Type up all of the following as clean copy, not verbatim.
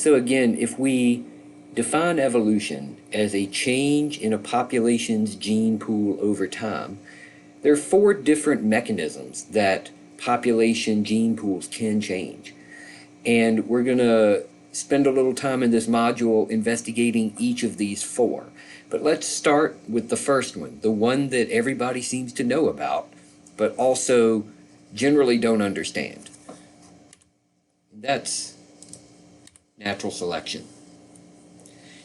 So again, if we define evolution as a change in a population's gene pool over time, there are four different mechanisms that population gene pools can change. And we're going to spend a little time in this module investigating each of these four. But let's start with the first one, the one that everybody seems to know about, but also generally don't understand. That's natural selection.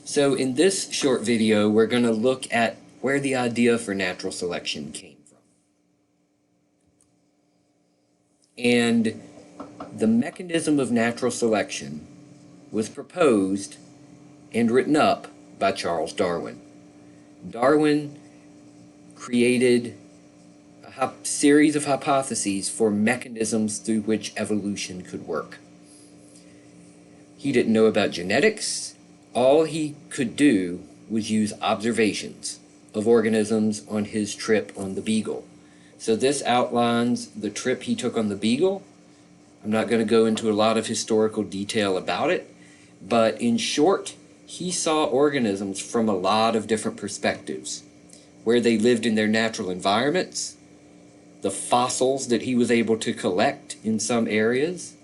So in this short video, we're going to look at where the idea for natural selection came from. And the mechanism of natural selection was proposed and written up by Charles Darwin. Darwin created a series of hypotheses for mechanisms through which evolution could work. He didn't know about genetics. All he could do was use observations of organisms on his trip on the Beagle. So this outlines the trip he took on the Beagle. I'm not going to go into a lot of historical detail about it, but in short, he saw organisms from a lot of different perspectives, where they lived in their natural environments, the fossils that he was able to collect in some areas.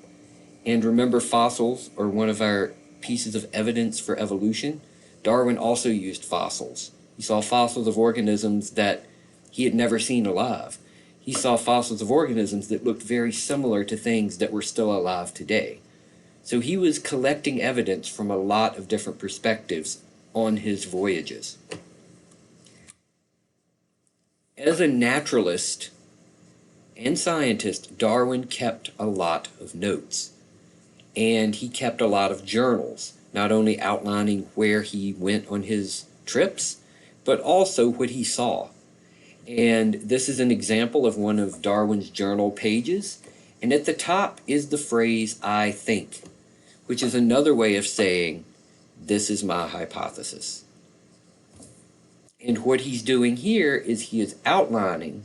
And remember, fossils are one of our pieces of evidence for evolution. Darwin also used fossils. He saw fossils of organisms that he had never seen alive. He saw fossils of organisms that looked very similar to things that were still alive today. So he was collecting evidence from a lot of different perspectives on his voyages. As a naturalist and scientist, Darwin kept a lot of notes. And he kept a lot of journals, not only outlining where he went on his trips, but also what he saw. And this is an example of one of Darwin's journal pages. And at the top is the phrase, "I think," which is another way of saying, "This is my hypothesis." And what he's doing here is he is outlining,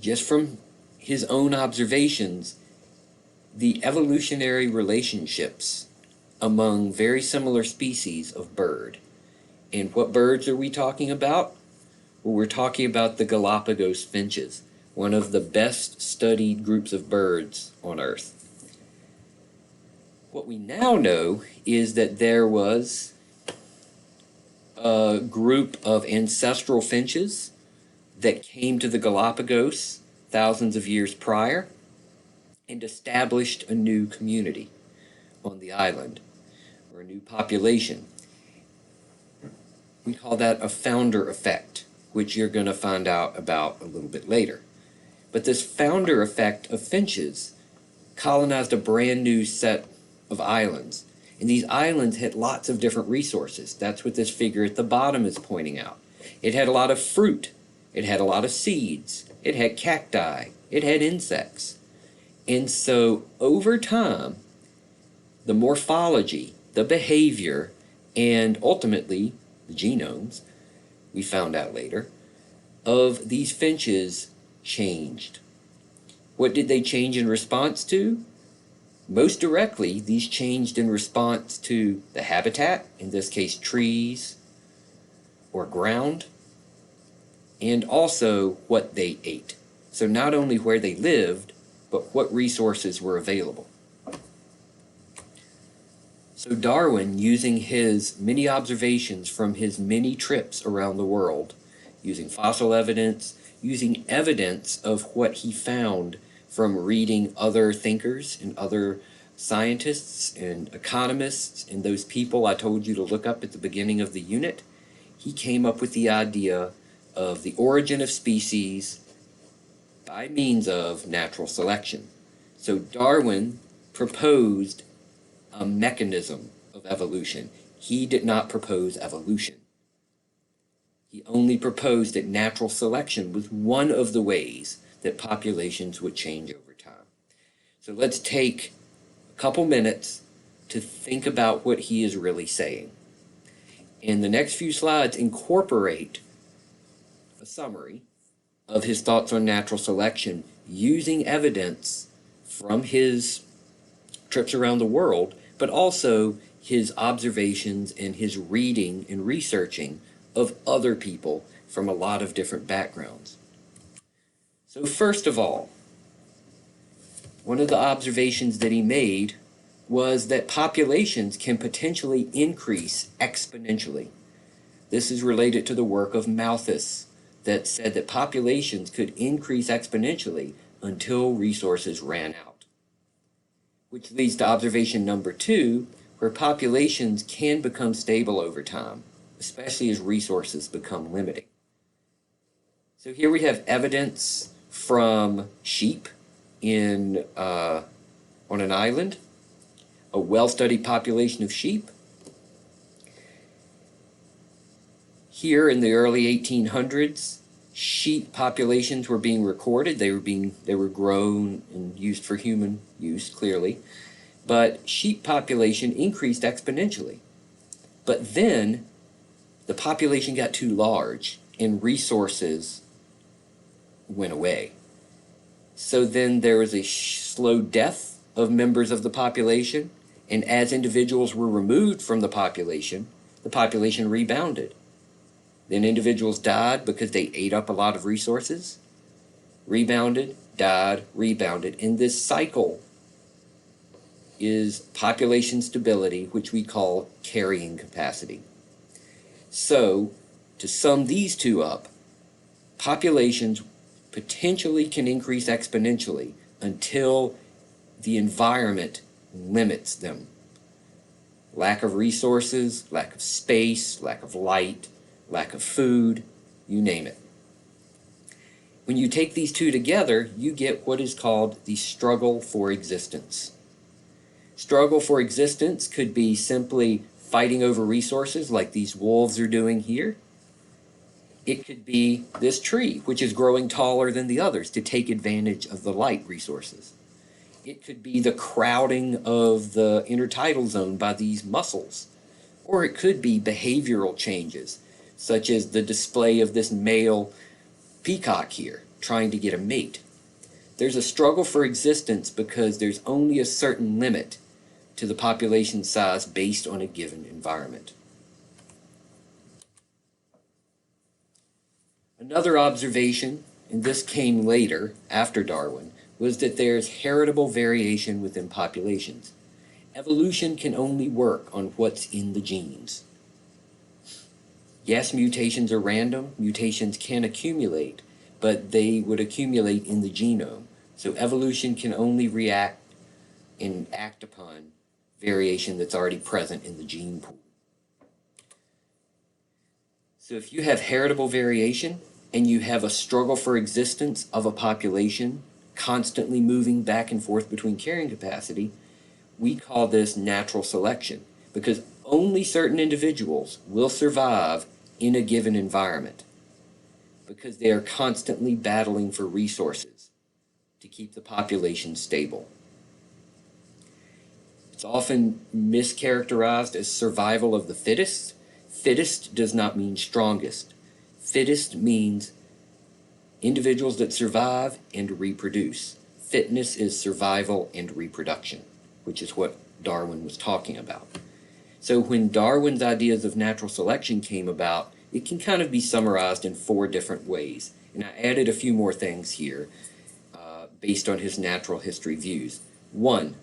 just from his own observations, the evolutionary relationships among very similar species of bird. And what birds are we talking about? Well, we're talking about the Galapagos finches, one of the best studied groups of birds on Earth. What we now know is that there was a group of ancestral finches that came to the Galapagos thousands of years prior and established a new community on the island, or a new population. We call that a founder effect, which you're going to find out about a little bit later. But this founder effect of finches colonized a brand new set of islands. And these islands had lots of different resources. That's what this figure at the bottom is pointing out. It had a lot of fruit. It had a lot of seeds. It had cacti. It had insects. And so over time, the morphology, the behavior, and ultimately the genomes, we found out later, of these finches changed. What did they change in response to? Most directly, these changed in response to the habitat, in this case trees or ground, and also what they ate. So not only where they lived, but what resources were available. So Darwin, using his many observations from his many trips around the world, using fossil evidence, using evidence of what he found from reading other thinkers and other scientists and economists and those people I told you to look up at the beginning of the unit, he came up with the idea of the origin of species by means of natural selection. So Darwin proposed a mechanism of evolution. He did not propose evolution. He only proposed that natural selection was one of the ways that populations would change over time. So let's take a couple minutes to think about what he is really saying. And the next few slides incorporate a summary of his thoughts on natural selection using evidence from his trips around the world, but also his observations and his reading and researching of other people from a lot of different backgrounds. So first of all, one of the observations that he made was that populations can potentially increase exponentially. This is related to the work of Malthus that said that populations could increase exponentially until resources ran out. Which leads to observation number 2, where populations can become stable over time, especially as resources become limiting. So here we have evidence from sheep on an island, a well-studied population of sheep. Here in the early 1800s, sheep populations were being recorded. They were grown and used for human use, clearly. But sheep population increased exponentially. But then the population got too large and resources went away. So then there was a slow death of members of the population, and as individuals were removed from the population rebounded. Then individuals died because they ate up a lot of resources, rebounded, died, rebounded. And this cycle is population stability, which we call carrying capacity. So, to sum these two up, populations potentially can increase exponentially until the environment limits them. Lack of resources, lack of space, lack of light, lack of food, you name it. When you take these two together, you get what is called the struggle for existence. Struggle for existence could be simply fighting over resources like these wolves are doing here. It could be this tree, which is growing taller than the others to take advantage of the light resources. It could be the crowding of the intertidal zone by these mussels. Or it could be behavioral changes, such as the display of this male peacock here, trying to get a mate. There's a struggle for existence because there's only a certain limit to the population size based on a given environment. Another observation, and this came later, after Darwin, was that there's heritable variation within populations. Evolution can only work on what's in the genes. Yes, mutations are random. Mutations can accumulate, but they would accumulate in the genome. So evolution can only react and act upon variation that's already present in the gene pool. So if you have heritable variation and you have a struggle for existence of a population constantly moving back and forth between carrying capacity, we call this natural selection, because only certain individuals will survive in a given environment because they are constantly battling for resources to keep the population stable. It's often mischaracterized as survival of the fittest. Fittest does not mean strongest. Fittest means individuals that survive and reproduce. Fitness is survival and reproduction, which is what Darwin was talking about. So when Darwin's ideas of natural selection came about, it can kind of be summarized in 4 different ways. And I added a few more things here based on his natural history views. 1,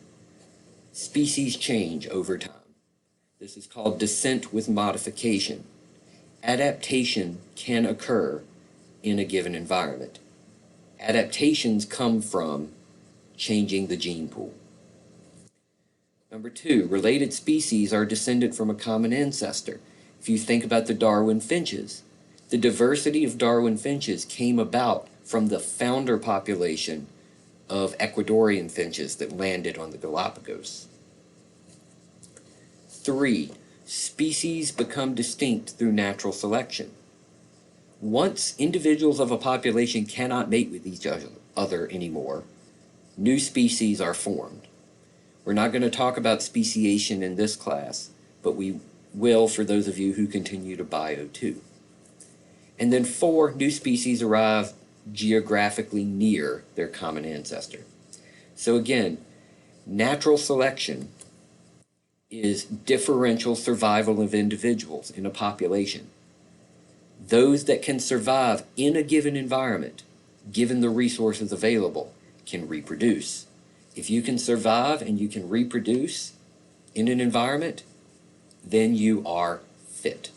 species change over time. This is called descent with modification. Adaptation can occur in a given environment. Adaptations come from changing the gene pool. Number 2, related species are descended from a common ancestor. If you think about the Darwin finches, the diversity of Darwin finches came about from the founder population of Ecuadorian finches that landed on the Galapagos. 3, species become distinct through natural selection. Once individuals of a population cannot mate with each other anymore, new species are formed. We're not going to talk about speciation in this class, but we will for those of you who continue to Bio 2. And then 4, new species arrive geographically near their common ancestor. So again, natural selection is differential survival of individuals in a population. Those that can survive in a given environment, given the resources available, can reproduce. If you can survive and you can reproduce in an environment, then you are fit.